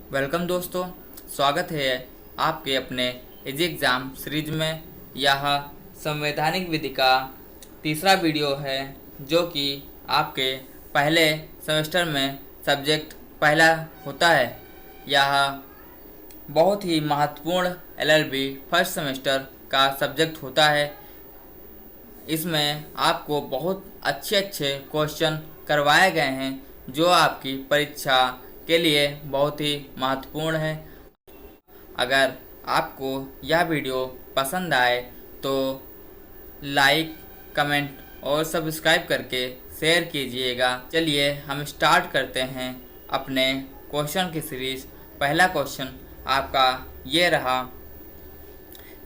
Welcome दोस्तों, स्वागत है आपके अपने इजी एग्ज़ाम सीरीज में। यह संवैधानिक विधि का तीसरा वीडियो है जो कि आपके पहले सेमेस्टर में सब्जेक्ट पहला होता है। यह बहुत ही महत्वपूर्ण एलएलबी फर्स्ट सेमेस्टर का सब्जेक्ट होता है। इसमें आपको बहुत अच्छे अच्छे क्वेश्चन करवाए गए हैं जो आपकी परीक्षा के लिए बहुत ही महत्वपूर्ण है। अगर आपको यह वीडियो पसंद आए तो लाइक, कमेंट और सब्सक्राइब करके शेयर कीजिएगा। चलिए हम स्टार्ट करते हैं अपने क्वेश्चन की सीरीज। पहला क्वेश्चन आपका ये रहा,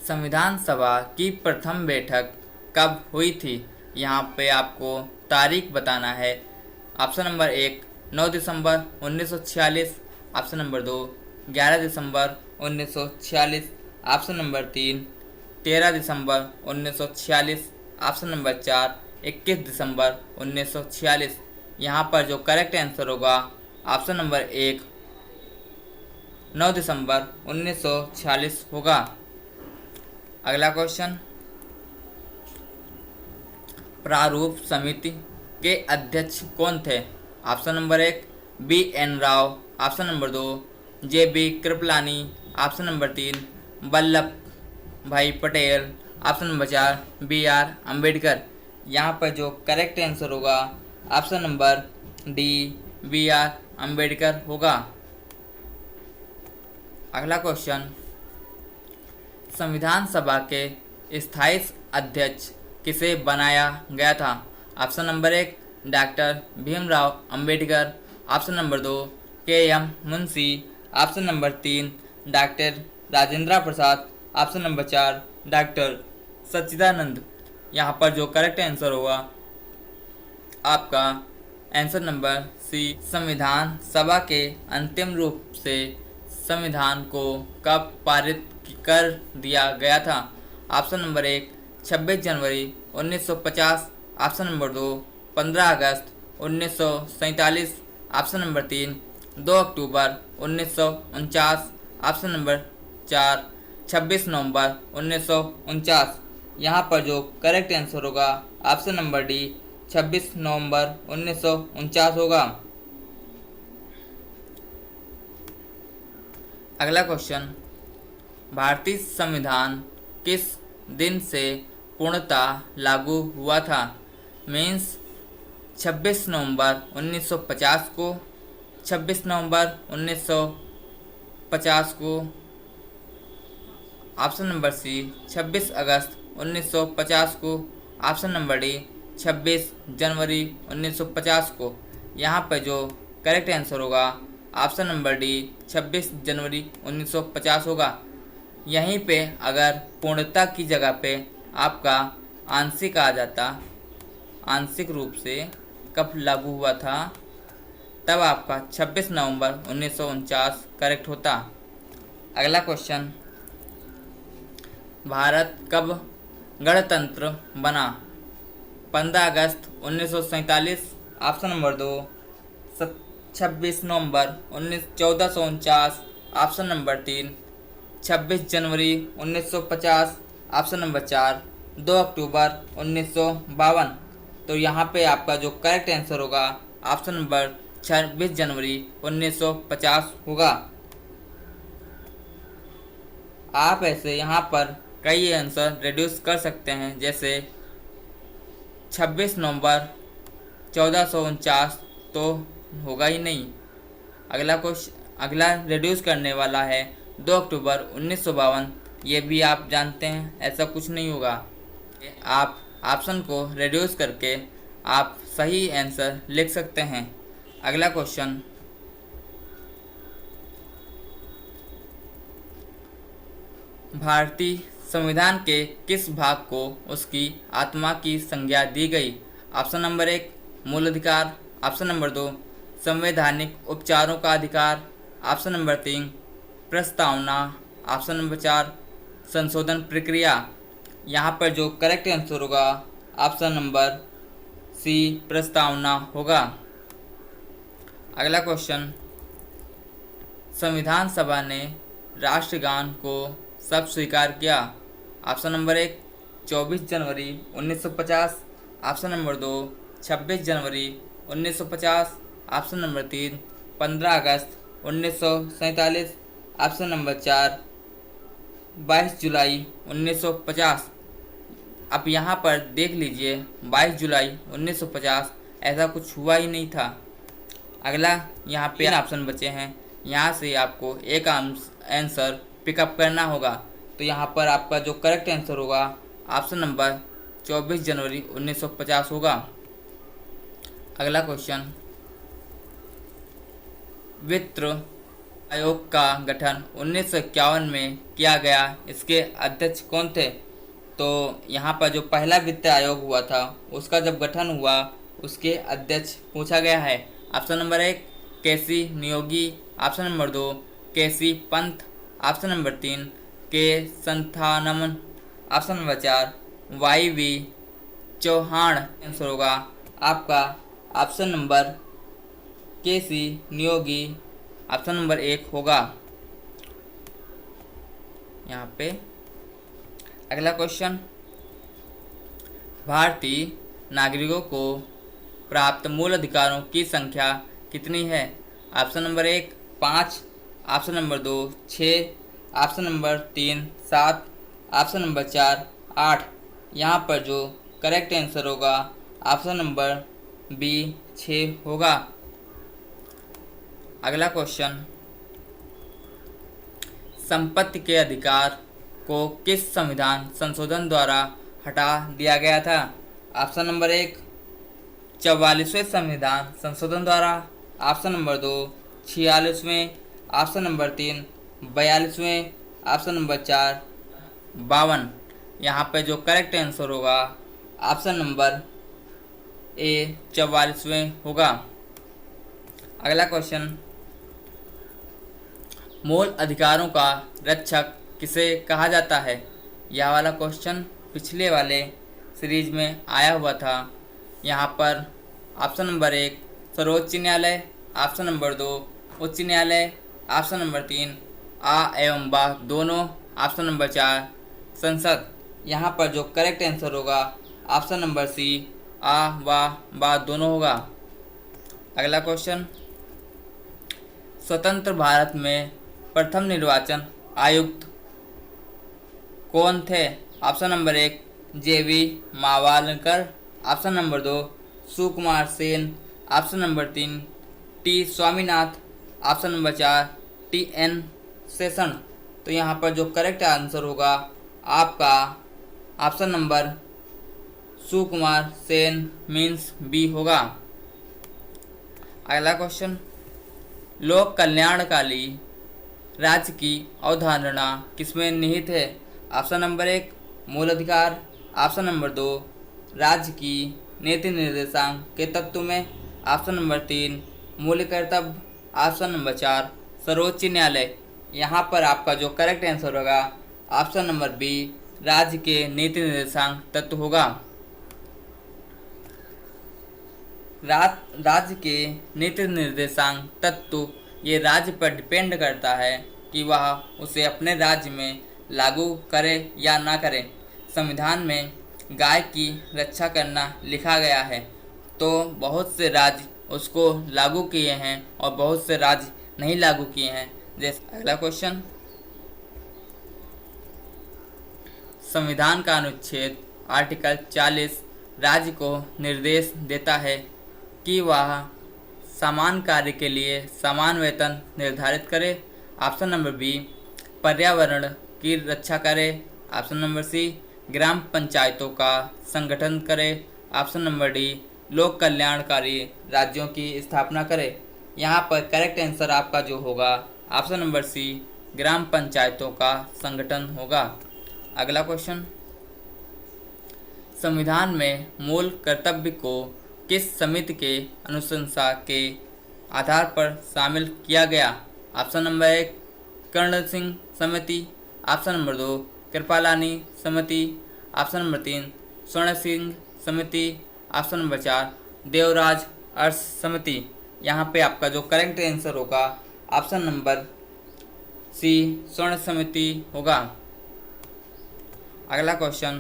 संविधान सभा की प्रथम बैठक कब हुई थी? यहाँ पे आपको तारीख बताना है। ऑप्शन नंबर 1 9 दिसंबर 1946, ऑप्शन नंबर 2 11 दिसंबर 1946, ऑप्शन नंबर 3 13 दिसंबर 1946, ऑप्शन नंबर 4 21 दिसंबर 1946। यहाँ पर जो करेक्ट आंसर होगा ऑप्शन नंबर 1 9 दिसंबर 1946 होगा। अगला क्वेश्चन, प्रारूप समिति के अध्यक्ष कौन थे? Option number 1 B.N. Rao, option number 2 J.B. Kripalani, option number 3 Vallabh भाई Patel, option number 4 B.R. Ambedkar. यहाँ पर जो करेक्ट आंसर होगा option number D B.R. Ambedkar होगा। अगला क्वेश्चन, संविधान सभा के स्थायी अध्यक्ष किसे बनाया गया था? Option number 1 doctor Bhimrao Ambedkar, option number 2 K.M. Munshi, option number 3 doctor Rajendra Prasad, option number 4 doctor Sachchidanand. यहाँ पर जो करेक्ट आंसर होगा आपका आंसर नंबर सी, संविधान सभा के अंतिम रूप से संविधान को कब पारित कर दिया गया था? ऑप्शन नंबर 1 26 जनवरी 1950, ऑप्शन नंबर 2 15 अगस्त 1947, ऑप्शन नंबर 3 2 अक्टूबर 1949, ऑप्शन नंबर 4 26 नवंबर 1949। यहाँ पर जो करेक्ट आंसर होगा ऑप्शन नंबर डी 26 नवंबर 1949 होगा। अगला क्वेश्चन, भारतीय संविधान किस दिन से पूर्णतः लागू हुआ था? मीन्स 26 नवंबर 1950 को, 26 नवंबर 1950 को, ऑप्शन नंबर सी 26 अगस्त 1950 को, ऑप्शन नंबर डी 26 जनवरी 1950 को। यहाँ पर जो करेक्ट आंसर होगा ऑप्शन नंबर डी 26 जनवरी 1950 होगा। यहीं पे अगर पूर्णता की जगह पे आपका आंशिक आ जाता, आंशिक रूप से कब लागू हुआ था, तब आपका 26 नवंबर 1949 करेक्ट होता। अगला क्वेश्चन, भारत कब गणतंत्र बना? 15 अगस्त 1947, ऑप्शन नंबर 2 26 नवंबर 1449, ऑप्शन नंबर 3 26 जनवरी 1950, ऑप्शन नंबर 4 2 अक्टूबर 1952। तो यहाँ पे आपका जो करेक्ट आंसर होगा ऑप्शन नंबर 26 जनवरी 1950 होगा। आप ऐसे यहाँ पर कई आंसर रिड्यूस कर सकते हैं, जैसे 26 नवंबर 1449 तो होगा ही नहीं। अगला रिड्यूस करने वाला है 2 अक्टूबर 1952, ये भी आप जानते हैं ऐसा कुछ नहीं होगा। आप ऑप्शन को रिड्यूस करके आप सही आंसर लिख सकते हैं। अगला क्वेश्चन, भारतीय संविधान के किस भाग को उसकी आत्मा की संज्ञा दी गई? ऑप्शन नंबर 1 मूल अधिकार, ऑप्शन नंबर 2 संवैधानिक उपचारों का अधिकार, ऑप्शन नंबर 3 प्रस्तावना, ऑप्शन नंबर 4 संशोधन प्रक्रिया। यहाँ पर जो करेक्ट आंसर होगा ऑप्शन नंबर सी प्रस्तावना होगा। अगला क्वेश्चन, संविधान सभा ने राष्ट्रगान को कब स्वीकार किया? ऑप्शन नंबर 1 24 जनवरी 1950, ऑप्शन नंबर 2 26 जनवरी 1950, ऑप्शन नंबर 3 15 अगस्त 1947, ऑप्शन नंबर 4 22 जुलाई 1950। अब यहाँ पर देख लीजिए 22 जुलाई 1950 ऐसा कुछ हुआ ही नहीं था। अगला यहाँ पे ऑप्शन बचे हैं, यहाँ से आपको एक आंसर पिकअप करना होगा। तो यहाँ पर आपका जो करेक्ट आंसर होगा ऑप्शन नंबर 24 जनवरी 1950 होगा। अगला क्वेश्चन, वित्त आयोग का गठन 1951 में किया गया, इसके अध्यक्ष कौन थे? तो यहाँ पर जो पहला वित्त आयोग हुआ था उसका जब गठन हुआ उसके अध्यक्ष पूछा गया है। Option number 1 K C Neogy, option number 2 K C Pant, option number 3 K Santhanam, option number 4 Y V. Chavan. Answer होगा आपका option number K C Neogy, option number 1 होगा यहाँ पे। अगला क्वेश्चन, भारतीय नागरिकों को प्राप्त मूल अधिकारों की संख्या कितनी है? Option number 1 5, option number 2 6, option number 3 7, option number 4 8। यहाँ पर जो करेक्ट आंसर होगा ऑप्शन नंबर बी 6 होगा। अगला क्वेश्चन, संपत्ति के अधिकार को किस संविधान संशोधन द्वारा हटा दिया गया था? ऑप्शन नंबर 1 44वें संविधान संशोधन द्वारा, ऑप्शन नंबर 2 46वें, ऑप्शन नंबर 3 42वें, ऑप्शन नंबर 4 52। यहाँ पे जो करेक्ट आंसर होगा ऑप्शन नंबर ए 44वें होगा। अगला क्वेश्चन, मूल अधिकारों का रक्षक किसे कहा जाता है? यह वाला क्वेश्चन पिछले वाले सीरीज में आया हुआ था। यहाँ पर ऑप्शन नंबर 1 सर्वोच्च न्यायालय, ऑप्शन नंबर 2 उच्च न्यायालय, ऑप्शन नंबर 3 आ एवं बा दोनों, ऑप्शन नंबर 4 संसद। यहाँ पर जो करेक्ट आंसर होगा ऑप्शन नंबर सी आ व बा दोनों होगा। अगला क्वेश्चन, स्वतंत्र भारत में प्रथम निर्वाचन आयुक्त कौन थे? Option number 1 J V. Mavalankar, option number 2 Sukumar Sen, option number 3 T Swaminath, option number 4 T N. Seshan. तो यहाँ पर जो करेक्ट आंसर होगा आपका option number Sukumar Sen means b होगा। अगला क्वेश्चन, लोक कल्याणकारी राज्य की अवधारणा किसमें निहित है? ऑप्शन नंबर 1 मूल अधिकार, ऑप्शन नंबर 2 राज्य की नीति निर्देशांक के तत्व में, ऑप्शन नंबर 3 मूल कर्तव्य, ऑप्शन नंबर 4 सर्वोच्च न्यायालय। यहाँ पर आपका जो करेक्ट आंसर होगा ऑप्शन नंबर बी राज्य के नीति निर्देशांक तत्व होगा। राज्य के नीति निर्देशांक तत्व ये राज्य पर डिपेंड करता है कि वह उसे अपने राज्य में लागू करे या ना करे। संविधान में गाय की रक्षा करना लिखा गया है, तो बहुत से राज्य उसको लागू किए हैं और बहुत से राज्य नहीं लागू किए हैं। जैसे अगला क्वेश्चन, संविधान का अनुच्छेद आर्टिकल 40 राज्य को निर्देश देता है कि वह समान कार्य के लिए समान वेतन निर्धारित करे। ऑप्शन नंबर बी पर्यावरण की रक्षा करे, ऑप्शन नंबर सी ग्राम पंचायतों का संगठन करे, ऑप्शन नंबर डी लोक कल्याणकारी राज्यों की स्थापना करे। यहाँ पर करेक्ट आंसर आपका जो होगा ऑप्शन नंबर सी ग्राम पंचायतों का संगठन होगा। अगला क्वेश्चन, संविधान में मूल कर्तव्य को किस समिति के अनुशंसा के आधार पर शामिल किया गया? ऑप्शन नंबर 1 कर्ण सिंह समिति, ऑप्शन नंबर 2 कृपालानी समिति, ऑप्शन नंबर 3 स्वर्ण सिंह समिति, ऑप्शन नंबर 4 देवराज अर्थ समिति। यहाँ पे आपका जो करेक्ट आंसर होगा ऑप्शन नंबर सी स्वर्ण समिति होगा। अगला क्वेश्चन,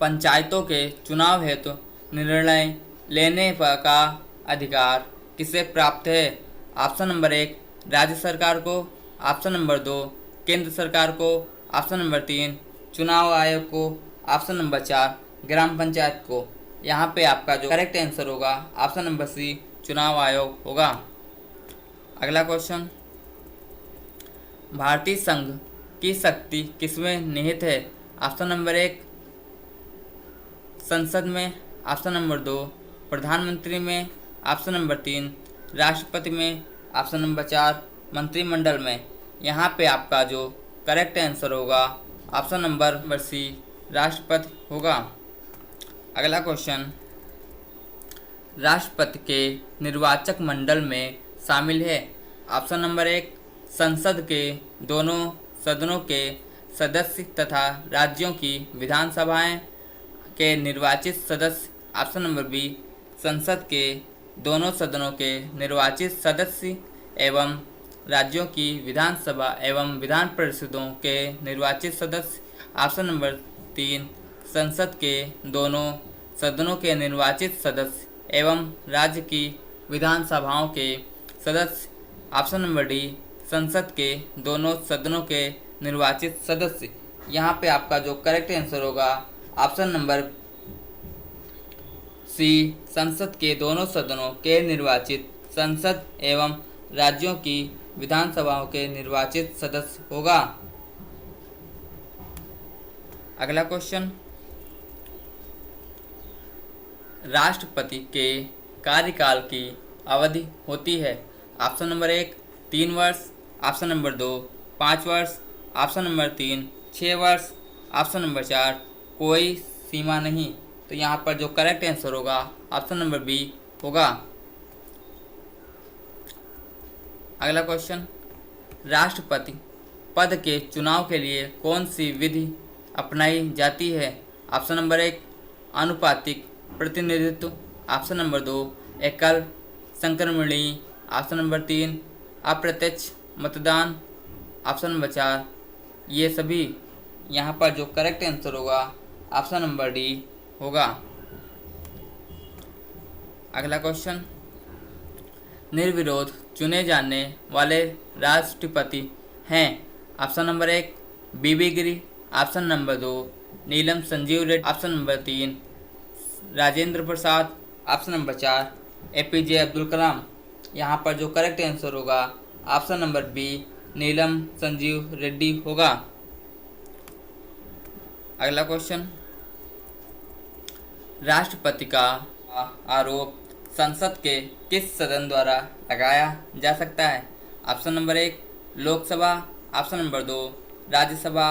पंचायतों के चुनाव हेतु निर्णय लेने का अधिकार किसे प्राप्त है? ऑप्शन नंबर 1 राज्य सरकार को, ऑप्शन नंबर 2 केंद्र सरकार को, ऑप्शन नंबर 3 चुनाव आयोग को, ऑप्शन नंबर 4 ग्राम पंचायत को। यहाँ पे आपका जो करेक्ट आंसर होगा ऑप्शन नंबर सी चुनाव आयोग होगा। अगला क्वेश्चन, भारतीय संघ की शक्ति किसमें निहित है? ऑप्शन नंबर 1 संसद में, ऑप्शन नंबर 2 प्रधानमंत्री में, ऑप्शन नंबर 3 राष्ट्रपति में, ऑप्शन नंबर 4 मंत्रिमंडल में। यहाँ पे आपका जो करेक्ट आंसर होगा ऑप्शन नंबर सी राष्ट्रपति होगा। अगला क्वेश्चन, राष्ट्रपति के निर्वाचक मंडल में शामिल है? ऑप्शन नंबर 1 संसद के दोनों सदनों के सदस्य तथा राज्यों की विधानसभाएं के निर्वाचित सदस्य, ऑप्शन नंबर बी संसद के दोनों सदनों के निर्वाचित सदस्य एवं राज्यों की विधानसभा एवं विधान परिषदों के निर्वाचित सदस्य, ऑप्शन नंबर 3 संसद के दोनों सदनों के निर्वाचित सदस्य एवं राज्य की विधानसभाओं के सदस्य, ऑप्शन नंबर डी संसद के दोनों सदनों के निर्वाचित सदस्य। यहाँ पे आपका जो करेक्ट आंसर होगा ऑप्शन नंबर सी संसद के दोनों सदनों के निर्वाचित संसद एवं राज्यों की विधानसभाओं के निर्वाचित सदस्य होगा। अगला क्वेश्चन, राष्ट्रपति के कार्यकाल की अवधि होती है? ऑप्शन नंबर 1 3 वर्ष, ऑप्शन नंबर 2 5 वर्ष, ऑप्शन नंबर 3 6 वर्ष, ऑप्शन नंबर 4 कोई सीमा नहीं। तो यहाँ पर जो करेक्ट आंसर होगा ऑप्शन नंबर बी होगा। अगला क्वेश्चन, राष्ट्रपति पद के चुनाव के लिए कौन सी विधि अपनाई जाती है? ऑप्शन नंबर 1 आनुपातिक प्रतिनिधित्व, ऑप्शन नंबर 2 एकल संक्रमणीय, ऑप्शन नंबर 3 अप्रत्यक्ष मतदान, ऑप्शन नंबर 4 ये सभी। यहाँ पर जो करेक्ट आंसर होगा ऑप्शन नंबर डी होगा। अगला क्वेश्चन, निर्विरोध चुने जाने वाले राष्ट्रपति हैं? ऑप्शन नंबर 1 बीबी गिरी, ऑप्शन नंबर 2 नीलम Sanjeev Reddy, option number 3 Rajendra Prasad, option number 4 APJ Abdul Kalam. यहाँ पर जो करेक्ट आंसर होगा ऑप्शन नंबर बी नीलम संजीव रेड्डी होगा। अगला क्वेश्चन, राष्ट्रपति का आरोप संसद के किस सदन द्वारा लगाया जा सकता है? Option number 1 Lok Sabha, option number 2 Rajya Sabha,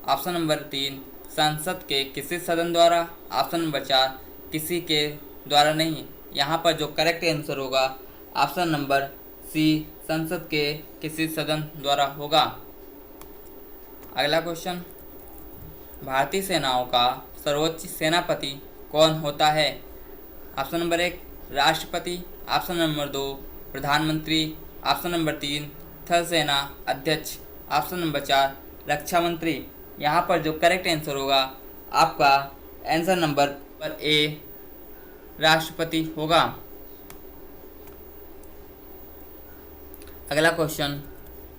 option number 3 संसद के किसी सदन द्वारा, ऑप्शन नंबर 4 किसी के द्वारा नहीं। यहाँ पर जो करेक्ट आंसर होगा ऑप्शन नंबर सी संसद के किसी सदन द्वारा होगा। अगला क्वेश्चन, भारतीय सेनाओं का सर्वोच्च सेनापति कौन होता है? ऑप्शन नंबर 1 राष्ट्रपति, ऑप्शन नंबर 2 प्रधानमंत्री, ऑप्शन नंबर 3 थल सेना अध्यक्ष, ऑप्शन नंबर 4 रक्षा मंत्री। यहाँ पर जो करेक्ट आंसर होगा आपका आंसर नंबर ए राष्ट्रपति होगा। अगला क्वेश्चन,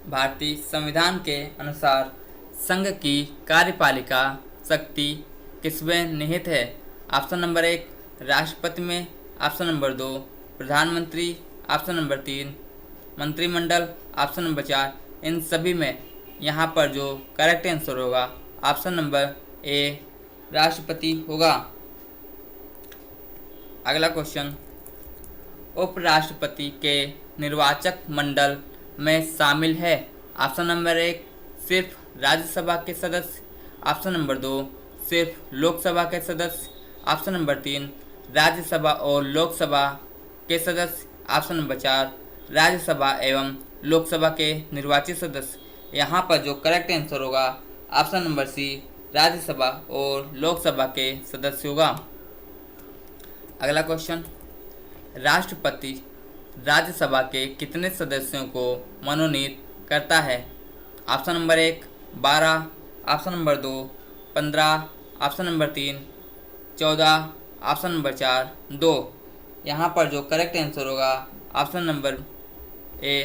भारतीय संविधान के अनुसार संघ की कार्यपालिका शक्ति किसमें निहित है? ऑप्शन नंबर 1 राष्ट्रपति में, ऑप्शन नंबर 2 प्रधानमंत्री, ऑप्शन नंबर 3 मंत्रिमंडल, ऑप्शन नंबर 4 इन सभी में। यहाँ पर जो करेक्ट आंसर होगा ऑप्शन नंबर ए राष्ट्रपति होगा। अगला क्वेश्चन, उपराष्ट्रपति के निर्वाचक मंडल में शामिल है? ऑप्शन नंबर 1 सिर्फ राज्यसभा के सदस्य, ऑप्शन नंबर 2 सिर्फ लोकसभा के सदस्य, ऑप्शन नंबर 3 राज्यसभा और लोकसभा के सदस्य, ऑप्शन नंबर 4 राज्यसभा एवं लोकसभा के निर्वाचित सदस्य। यहाँ पर जो करेक्ट आंसर होगा ऑप्शन नंबर सी राज्यसभा और लोकसभा के सदस्य होगा। अगला क्वेश्चन, राष्ट्रपति राज्यसभा के कितने सदस्यों को मनोनीत करता है? Option number 1 12, option number 2 15, option number 3 14, option number 4 2। यहाँ पर जो करेक्ट आंसर होगा ऑप्शन नंबर ए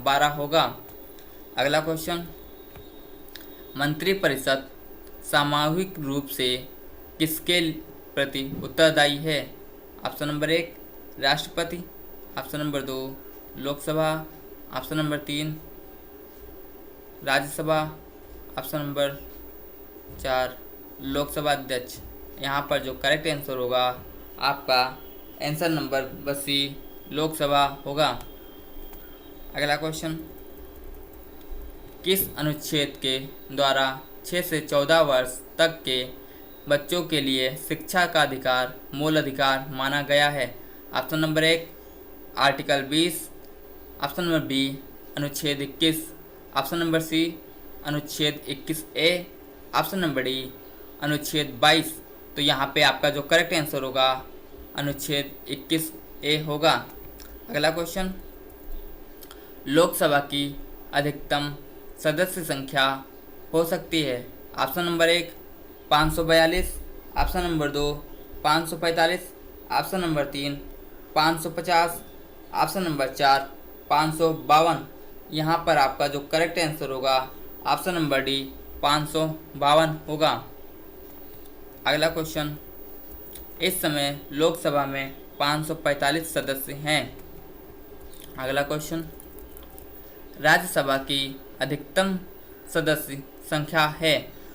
12 होगा। अगला क्वेश्चन, मंत्रिपरिषद सामूहिक रूप से किसके प्रति उत्तरदायी है? ऑप्शन नंबर 1 राष्ट्रपति, option number 2 Lok Sabha, option number 3 Rajya Sabha, option number 4 Lok Sabha अध्यक्ष। यहाँ पर जो करेक्ट आंसर होगा आपका आंसर नंबर सी लोकसभा होगा। अगला क्वेश्चन, किस अनुच्छेद के द्वारा 6 से 14 वर्ष तक के बच्चों के लिए शिक्षा का अधिकार मूल अधिकार माना गया है? Option number 1 article 20, option number B अनुच्छेद 21, ऑप्शन नंबर सी अनुच्छेद 21A, ऑप्शन नंबर डी अनुच्छेद 22। तो यहाँ पे आपका जो करेक्ट आंसर होगा अनुच्छेद 21A होगा। अगला क्वेश्चन, लोकसभा की अधिकतम सदस्य संख्या हो सकती है? Option number 1 542, option number 2 545, option number 3 550, option number 4 552। यहाँ पर आपका जो करेक्ट आंसर होगा ऑप्शन नंबर डी 552 होगा। अगला क्वेश्चन, इस समय लोकसभा में 545 सदस्य हैं। अगला क्वेश्चन, राज्यसभा की अधिकतम सदस्य संख्या है?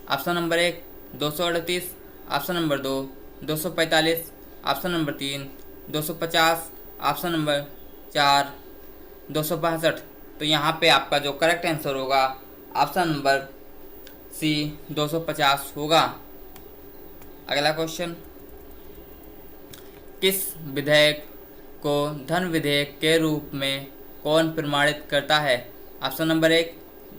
Option number 1 238, option number 2 245, option number 3 250, option number 4 262। तो यहाँ पे आपका जो करेक्ट आंसर होगा ऑप्शन नंबर सी 250 होगा। अगला क्वेश्चन, किस विधेयक को धन विधेयक के रूप में कौन प्रमाणित करता है? ऑप्शन नंबर 1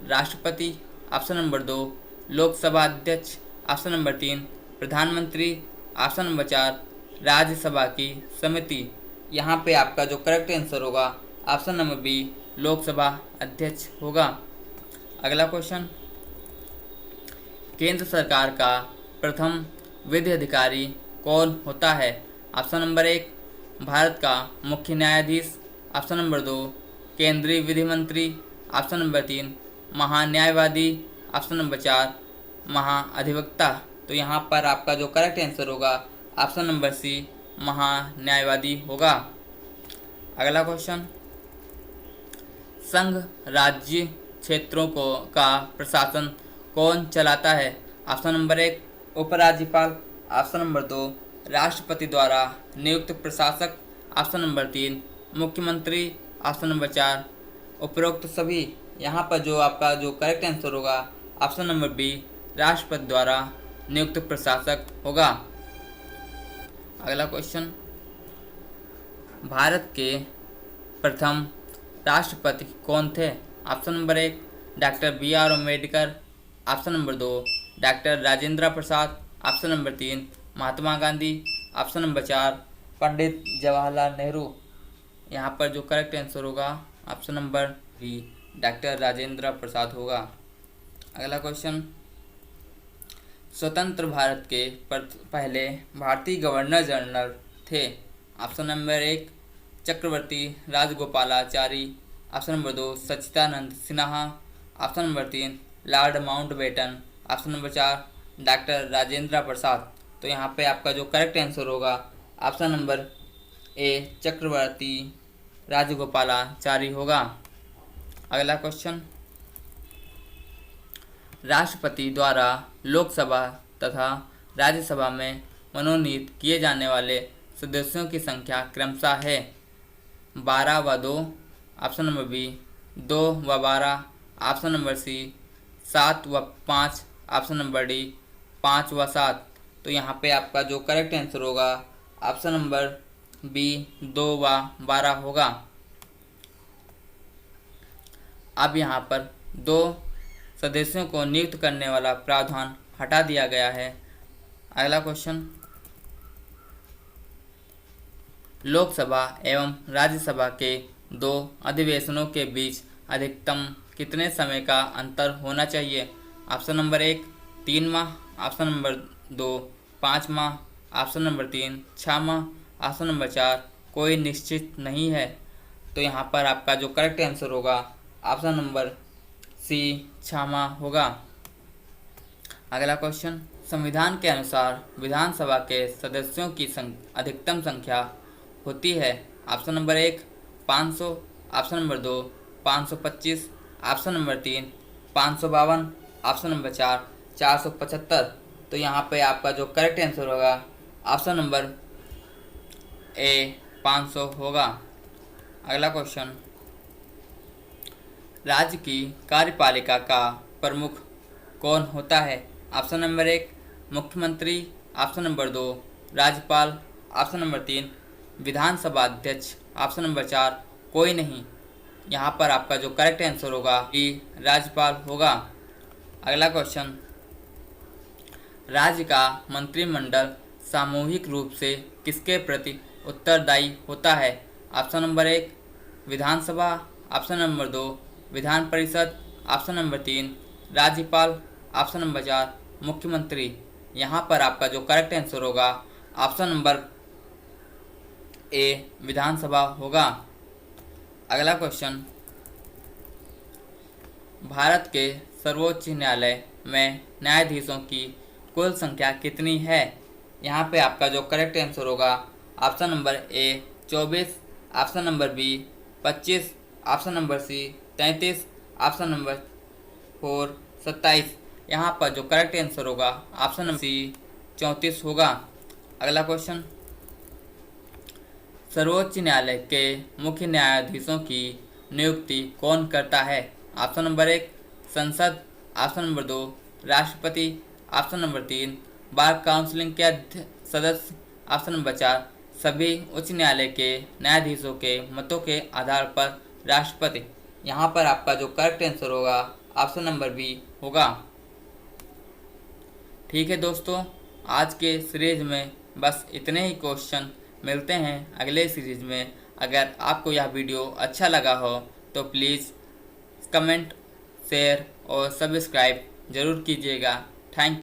राष्ट्रपति, ऑप्शन नंबर 2 लोकसभा अध्यक्ष, ऑप्शन नंबर 3 प्रधानमंत्री, ऑप्शन नंबर 4 राज्यसभा की समिति। यहाँ पे आपका जो करेक्ट आंसर होगा ऑप्शन नंबर बी लोकसभा अध्यक्ष होगा। अगला क्वेश्चन, केंद्र सरकार का प्रथम विधि अधिकारी कौन होता है? ऑप्शन नंबर 1 भारत का मुख्य न्यायाधीश, ऑप्शन नंबर 2 केंद्रीय विधि मंत्री, ऑप्शन नंबर 3 महान्यायवादी, ऑप्शन नंबर 4 महाअधिवक्ता। तो यहाँ पर आपका जो करेक्ट आंसर होगा ऑप्शन नंबर सी महान्यायवादी होगा। अगला क्वेश्चन, संघ राज्य क्षेत्रों को का प्रशासन कौन चलाता है? ऑप्शन नंबर 1 उपराज्यपाल, ऑप्शन नंबर 2 राष्ट्रपति द्वारा नियुक्त प्रशासक, ऑप्शन नंबर 3 मुख्यमंत्री, ऑप्शन नंबर 4 उपरोक्त सभी। यहाँ पर जो आपका जो करेक्ट आंसर होगा ऑप्शन नंबर बी राष्ट्रपति द्वारा नियुक्त प्रशासक होगा। अगला क्वेश्चन, भारत के प्रथम राष्ट्रपति कौन थे? Option number 1 doctor BR Ambedkar, option number 2 doctor Rajendra Prasad, option number 3 Mahatma Gandhi, option number 4 Pandit Jawaharlal Nehru. यहाँ पर जो करेक्ट आंसर होगा option number b doctor Rajendra Prasad होगा। अगला क्वेश्चन, स्वतंत्र भारत के पहले भारतीय गवर्नर जनरल थे? Option number 1 Chakravarti Rajagopalachari, option number 2 Sachchidanand Sinha, option number 3 lord Mountbatten, option number 4 doctor Rajendra प्रसाद। तो यहाँ पे आपका जो करेक्ट आंसर होगा ऑप्शन नंबर ए चक्रवर्ती राजगोपालाचारी होगा। अगला क्वेश्चन, राष्ट्रपति द्वारा लोकसभा तथा राज्यसभा में मनोनीत किए जाने वाले सदस्यों की संख्या क्रमशः है 12 व 2, ऑप्शन नंबर बी 2 व 12, ऑप्शन नंबर सी 7 व 5, ऑप्शन नंबर डी 5 व 7। तो यहाँ पे आपका जो करेक्ट आंसर होगा ऑप्शन नंबर बी 2 व 12 होगा। अब यहाँ पर 2 सदस्यों को नियुक्त करने वाला प्रावधान हटा दिया गया है। अगला क्वेश्चन, लोकसभा एवं राज्यसभा के 2 अधिवेशनों के बीच अधिकतम कितने समय का अंतर होना चाहिए? ऑप्शन नंबर 1 3 माह, ऑप्शन नंबर 2 5 माह, ऑप्शन नंबर 3 6 माह, ऑप्शन नंबर 4 कोई निश्चित नहीं है। तो यहाँ पर आपका जो करेक्ट आंसर होगा ऑप्शन नंबर सी 6 माह होगा। अगला क्वेश्चन, संविधान के अनुसार विधानसभा के सदस्यों की अधिकतम संख्या होती है। Option number 1 500, option number 2 525, option number 3 552, option number 4 475। तो यहाँ पे आपका जो करेक्ट आंसर होगा ऑप्शन नंबर ए 500 होगा। अगला क्वेश्चन, राज्य की कार्यपालिका का प्रमुख कौन होता है? ऑप्शन नंबर 1 मुख्यमंत्री, ऑप्शन नंबर 2 राज्यपाल, ऑप्शन नंबर 3 विधानसभा अध्यक्ष, ऑप्शन नंबर 4 कोई नहीं। यहाँ पर आपका जो करेक्ट आंसर होगा ई राज्यपाल होगा। अगला क्वेश्चन, राज्य का मंत्रिमंडल सामूहिक रूप से किसके प्रति उत्तरदायी होता है? ऑप्शन नंबर 1 विधानसभा, option number 2 Vidhan Parishad, option number 3 राज्यपाल, ऑप्शन नंबर 4 मुख्यमंत्री। यहाँ पर आपका जो करेक्ट आंसर होगा ऑप्शन नंबर ए विधानसभा होगा। अगला क्वेश्चन, भारत के सर्वोच्च न्यायालय में न्यायाधीशों की कुल संख्या कितनी है? यहाँ पे आपका जो करेक्ट आंसर होगा option number A 24, option number B 25, option number C 33, option number 4 27। यहाँ पर जो करेक्ट आंसर होगा ऑप्शन नंबर सी 34 होगा। अगला क्वेश्चन, सर्वोच्च न्यायालय के मुख्य न्यायाधीशों की नियुक्ति कौन करता है? ऑप्शन नंबर 1 संसद, ऑप्शन नंबर 2 राष्ट्रपति, ऑप्शन नंबर 3 बार काउंसिल के सदस्य, ऑप्शन नंबर 4 सभी उच्च न्यायालय के न्यायाधीशों के मतों के आधार पर राष्ट्रपति। यहाँ पर आपका जो करेक्ट आंसर होगा ऑप्शन नंबर बी होगा। ठीक है दोस्तों, आज के सीरीज में बस इतने ही क्वेश्चन। मिलते हैं अगले सीरीज में। अगर आपको यह वीडियो अच्छा लगा हो तो प्लीज़ कमेंट, शेयर और सब्सक्राइब ज़रूर कीजिएगा। थैंक